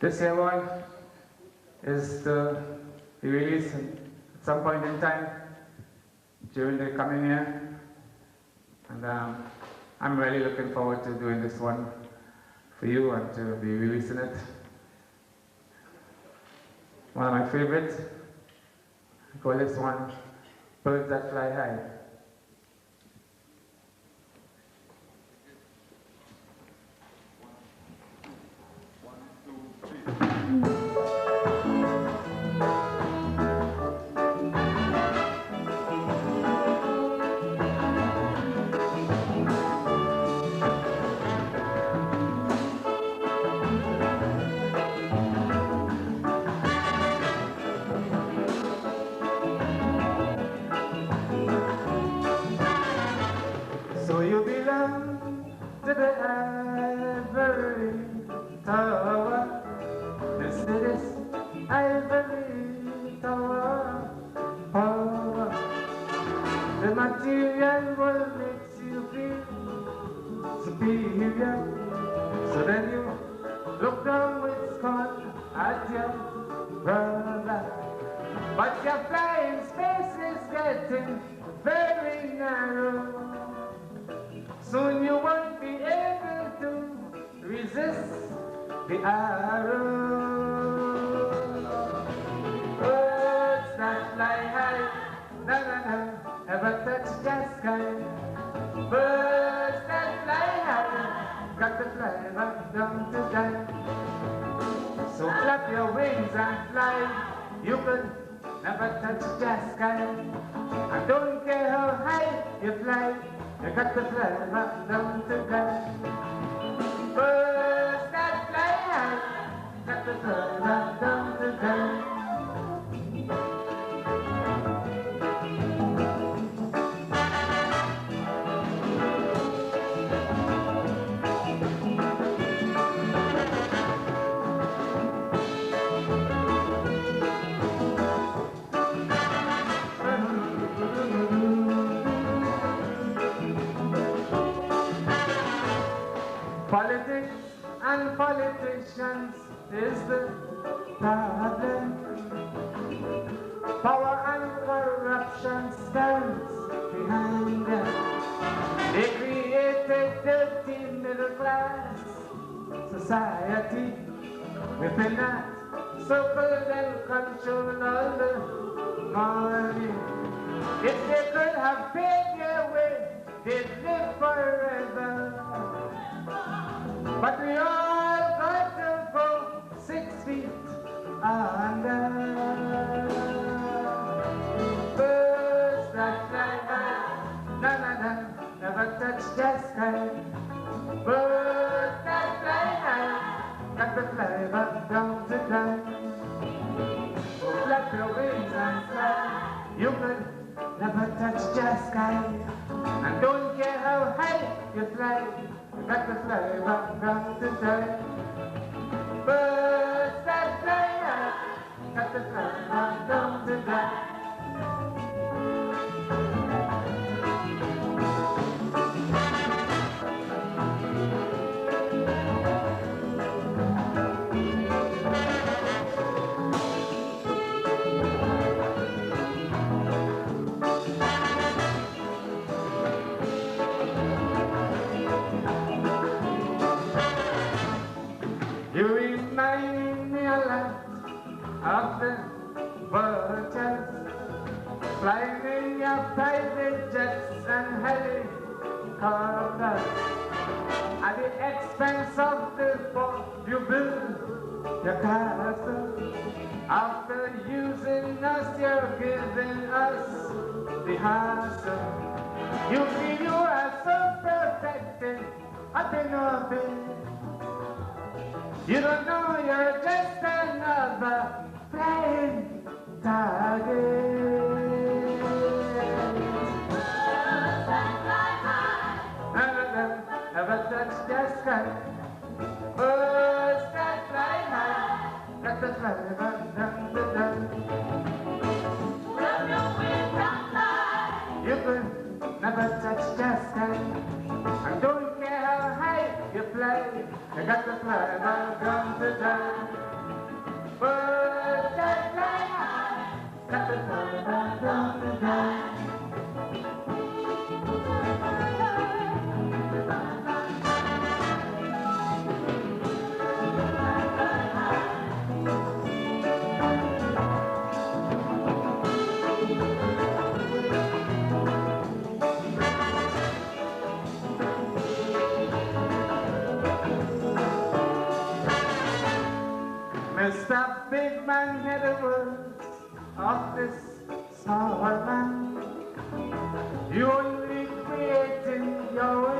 This year one is to be released at some point in time during the coming year. And I'm really looking forward to doing this one for you and to be releasing it. One of my favorites, I call this one Birds That Fly High. So you belong to the ivory tower. This is ivory tower. Power. The material will make you feel superior. So then you look down with scorn at your brother. But your flying space is getting very narrow. Soon you won't be able to resist the arrow. Birds that fly high, na na na, never touch the sky. Birds that fly high, got to fly back down to die. So clap your wings and fly. You could never touch the sky. I don't care how high you fly. You got to fly back down to die. Birds that fly high, got to fly back down to die. Politics and politicians is the problem. Power and corruption stands behind them. They created dirty middle class society within that circle and control all the money. If they could have paid their way, they'd live forever. But we all got to go 6 feet under. Birds that fly high, na na na, never touch the sky. Birds that fly high, got to fly back down to die. So flap your wings and fly. You could never touch the sky. And don't care how high you fly. Got to fly back down to die. Birds that fly high, got to fly back down to die. You remind me a lot of the vultures flying in your private jets and helicopters. At the expense of the fort, you build your castle. After using us, you're giving us the hassle. You feel you are so protected up in orbit. You don't know you're just another flying target. Birds that fly high, none of them ever touch the sky. Birds that fly high, got to fly back down to die. Flap your wings and fly. You could never touch the sky. And don't care how high you fly. You got to fly back down to die. a big man hear the words of this small man. You only creating your